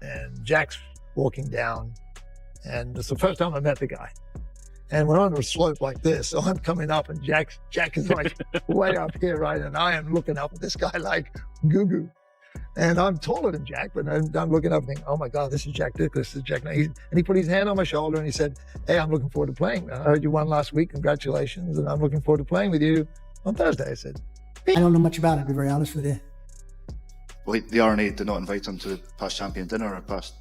and Jack's walking down, and it's the first time I met the guy. And we're on a slope like this, so I'm coming up, and Jack is like way up here, right? And I am looking up at this guy like goo-goo. And I'm taller than Jack, but I'm looking up and thinking, oh my God, this is Jack Nicklaus, this is Jack Nicklaus. And he put his hand on my shoulder and he said, hey, I'm looking forward to playing. I heard you won last week, congratulations, and I'm looking forward to playing with you on Thursday. I said, I don't know much about it, to be very honest with you. Well, the RNA did not invite him to the past champion dinner or past...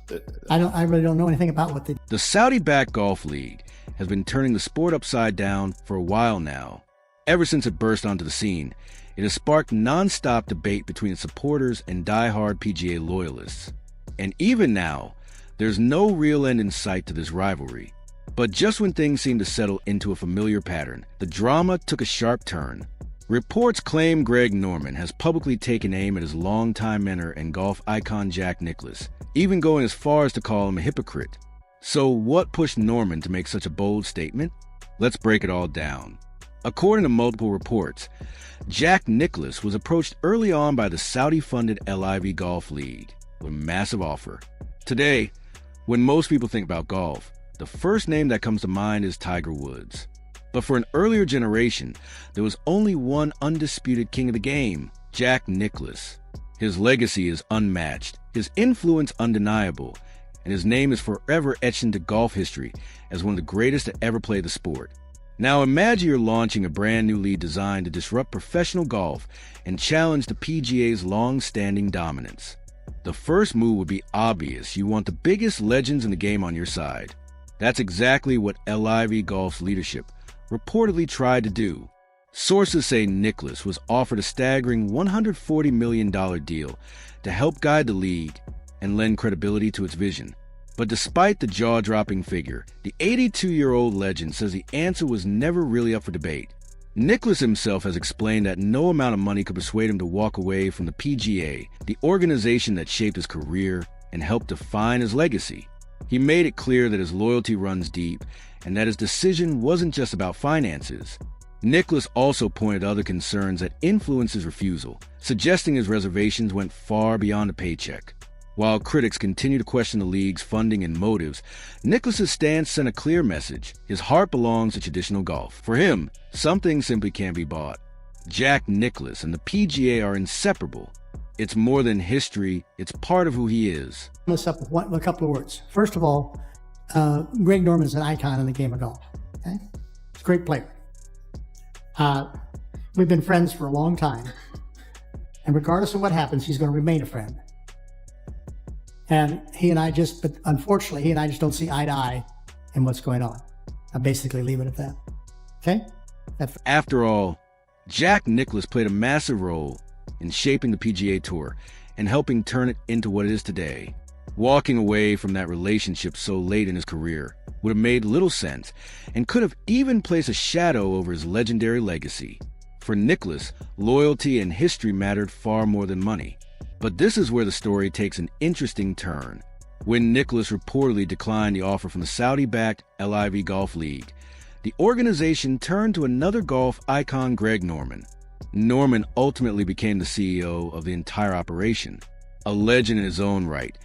I really don't know anything about what they... The Saudi-backed golf league has been turning the sport upside down for a while now. Ever since it burst onto the scene, it has sparked non-stop debate between its supporters and die-hard PGA loyalists. And even now, there's no real end in sight to this rivalry. But just when things seemed to settle into a familiar pattern, the drama took a sharp turn. Reports claim GregNorman has publicly taken aim at his longtime mentor and golf icon Jack Nicklaus, even going as far as to call him a hypocrite. So what pushed Norman to make such a bold statement? Let's break it all down. According to multiple reports, Jack Nicklaus was approached early on by the Saudi-funded LIV Golf League with a massive offer. Today, when most people think about golf, the first name that comes to mind is Tiger Woods. But for an earlier generation, there was only one undisputed king of the game, Jack Nicklaus. His legacy is unmatched, his influence undeniable, and his name is forever etched into golf history as one of the greatest to ever play the sport. Now imagine you're launching a brand new league designed to disrupt professional golf and challenge the PGA's long-standing dominance. The first move would be obvious. You want the biggest legends in the game on your side. That's exactly what LIV Golf's leadership reportedly tried to do. Sources say Nicklaus was offered a staggering $140 million deal to help guide the league and lend credibility to its vision. But despite the jaw-dropping figure, the 82-year-old legend says the answer was never really up for debate. Nicklaus himself has explained that no amount of money could persuade him to walk away from the PGA, the organization that shaped his career and helped define his legacy. He made it clear that his loyalty runs deep and that his decision wasn't just about finances. Nicklaus also pointed to other concerns that influenced his refusal, suggesting his reservations went far beyond a paycheck. While critics continue to question the league's funding and motives, Nicklaus's stance sent a clear message. His heart belongs to traditional golf. For him, something simply can't be bought. Jack Nicklaus and the PGA are inseparable. It's more than history, it's part of who he is. This up with a couple of words. First of all, GregNorman is an icon in the game of golf. Okay? He's a great player. We've been friends for a long time. And regardless of what happens, he's going to remain a friend. And unfortunately, he and I just don't see eye to eye in what's going on. I'll basically leave it at that. Okay? After all, Jack Nicklaus played a massive role in shaping the PGA Tour and helping turn it into what it is today. Walking away from that relationship so late in his career would have made little sense and could have even placed a shadow over his legendary legacy. For Nicklaus, loyalty and history mattered far more than money. But this is where the story takes an interesting turn. When Nicklaus reportedly declined the offer from the Saudi-backed LIV Golf League, the organization turned to another golf icon, GregNorman. Norman ultimately became the CEO of the entire operation. A legend in his own right,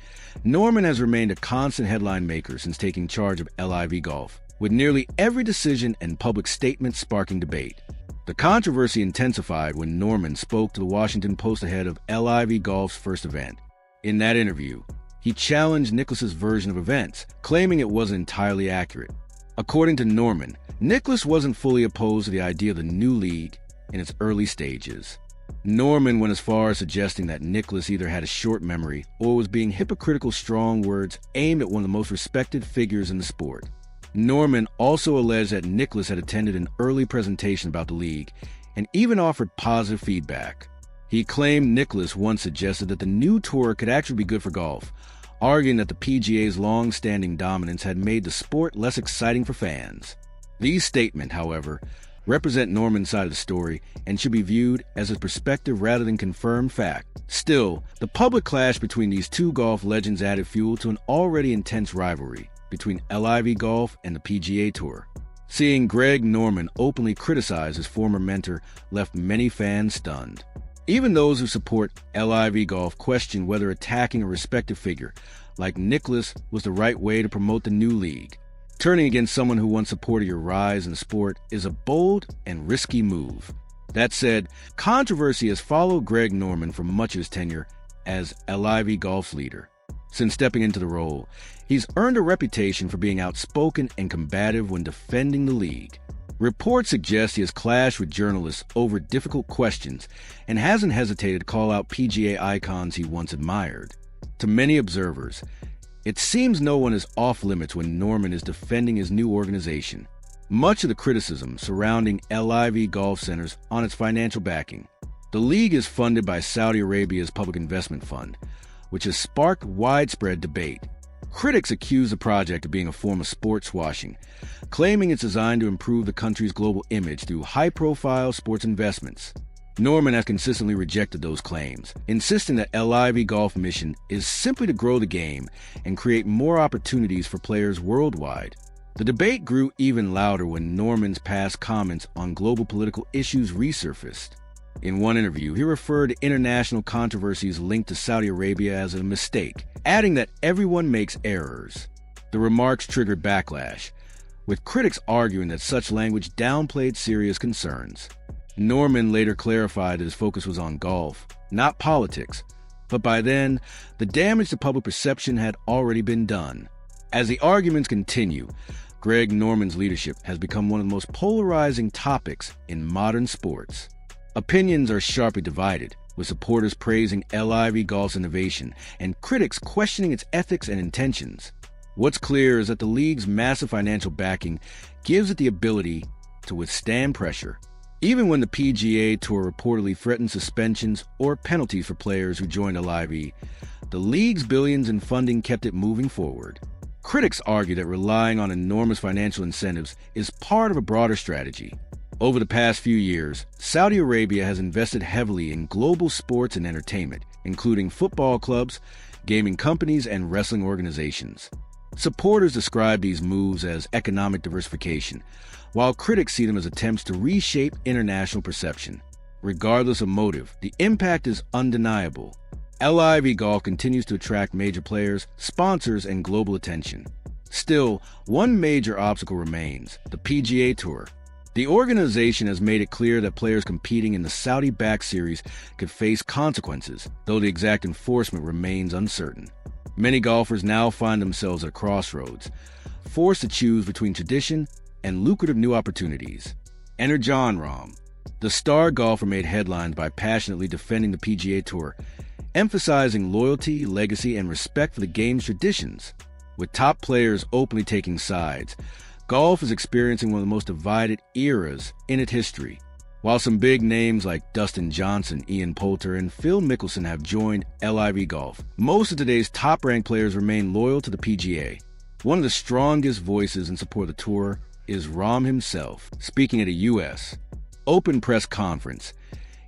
Norman has remained a constant headline maker since taking charge of LIV Golf, with nearly every decision and public statement sparking debate. The controversy intensified when Norman spoke to the Washington Post ahead of LIV Golf's first event. In that interview, he challenged Nicklaus's version of events, claiming it wasn't entirely accurate. According to Norman, Nicklaus wasn't fully opposed to the idea of the new league in its early stages. Norman went as far as suggesting that Nicklaus either had a short memory or was being hypocritical strong words aimed at one of the most respected figures in the sport. Norman also alleged that Nicklaus had attended an early presentation about the league and even offered positive feedback. He claimed Nicklaus once suggested that the new tour could actually be good for golf, arguing that the PGA's long-standing dominance had made the sport less exciting for fans. These statements, however, represent Norman's side of the story and should be viewed as a perspective rather than confirmed fact. Still, the public clash between these two golf legends added fuel to an already intense rivalry between LIV Golf and the PGA Tour. Seeing GregNorman openly criticize his former mentor left many fans stunned. Even those who support LIV Golf question whether attacking a respected figure like Nicklaus was the right way to promote the new league. Turning against someone who once supported your rise in the sport is a bold and risky move. That said, controversy has followed GregNorman for much of his tenure as LIV Golf's leader. Since stepping into the role, he's earned a reputation for being outspoken and combative when defending the league. Reports suggest he has clashed with journalists over difficult questions and hasn't hesitated to call out PGA icons he once admired. To many observers, it seems no one is off limits when Norman is defending his new organization. Much of the criticism surrounding LIV Golf centers on its financial backing. The league is funded by Saudi Arabia's public investment fund, which has sparked widespread debate. Critics accuse the project of being a form of sports washing, claiming it's designed to improve the country's global image through high-profile sports investments. Norman has consistently rejected those claims, insisting that LIV Golf's mission is simply to grow the game and create more opportunities for players worldwide. The debate grew even louder when Norman's past comments on global political issues resurfaced. In one interview, he referred to international controversies linked to Saudi Arabia as a mistake, adding that everyone makes errors. The remarks triggered backlash, with critics arguing that such language downplayed serious concerns. Norman later clarified that his focus was on golf, not politics, but by then, the damage to public perception had already been done. As the arguments continue, GregNorman's leadership has become one of the most polarizing topics in modern sports. Opinions are sharply divided, with supporters praising LIV Golf's innovation and critics questioning its ethics and intentions. What's clear is that the league's massive financial backing gives it the ability to withstand pressure, even when the PGA Tour reportedly threatened suspensions or penalties for players who joined LIV. The league's billions in funding kept it moving forward. Critics argue that relying on enormous financial incentives is part of a broader strategy. Over the past few years, Saudi Arabia has invested heavily in global sports and entertainment, including football clubs, gaming companies, and wrestling organizations. Supporters describe these moves as economic diversification, while critics see them as attempts to reshape international perception. Regardless of motive, the impact is undeniable. LIV Golf continues to attract major players, sponsors, and global attention. Still, one major obstacle remains: the PGA Tour. The organization has made it clear that players competing in the Saudi-backed series could face consequences, though the exact enforcement remains uncertain. Many golfers now find themselves at a crossroads, forced to choose between tradition and lucrative new opportunities. Enter Jon Rahm. The star golfer made headlines by passionately defending the PGA Tour, emphasizing loyalty, legacy, and respect for the game's traditions. With top players openly taking sides, golf is experiencing one of the most divided eras in its history. While some big names like Dustin Johnson, Ian Poulter, and Phil Mickelson have joined LIV Golf, most of today's top-ranked players remain loyal to the PGA. One of the strongest voices in support of the tour is Rahm himself, speaking at a U.S. Open press conference.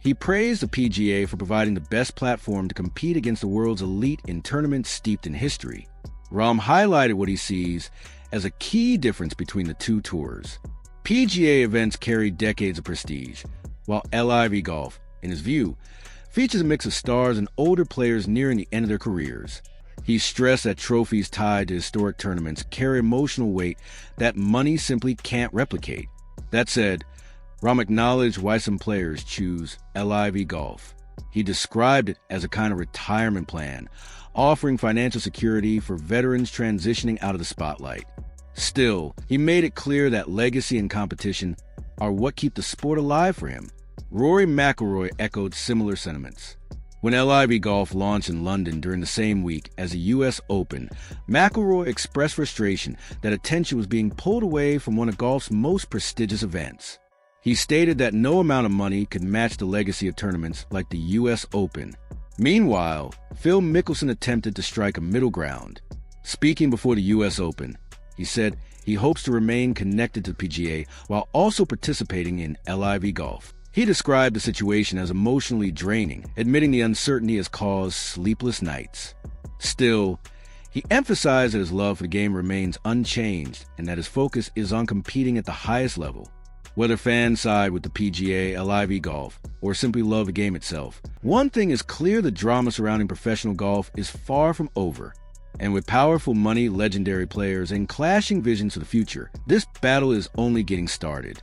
He praised the PGA for providing the best platform to compete against the world's elite in tournaments steeped in history. Rahm highlighted what he sees as a key difference between the two tours. PGA events carry decades of prestige, while LIV Golf, in his view, features a mix of stars and older players nearing the end of their careers. He stressed that trophies tied to historic tournaments carry emotional weight that money simply can't replicate. That said, Rahm acknowledged why some players choose LIV Golf. He described it as a kind of retirement plan, offering financial security for veterans transitioning out of the spotlight. Still, he made it clear that legacy and competition are what keep the sport alive for him. Rory McIlroy echoed similar sentiments. When LIV Golf launched in London during the same week as the U.S. Open, McIlroy expressed frustration that attention was being pulled away from one of golf's most prestigious events. He stated that no amount of money could match the legacy of tournaments like the U.S. Open. Meanwhile, Phil Mickelson attempted to strike a middle ground. Speaking before the U.S. Open, he said he hopes to remain connected to the PGA while also participating in LIV Golf. He described the situation as emotionally draining, admitting the uncertainty has caused sleepless nights. Still, he emphasized that his love for the game remains unchanged and that his focus is on competing at the highest level. Whether fans side with the PGA, LIV Golf, or simply love the game itself, one thing is clear: the drama surrounding professional golf is far from over. And with powerful money, legendary players, and clashing visions for the future, this battle is only getting started.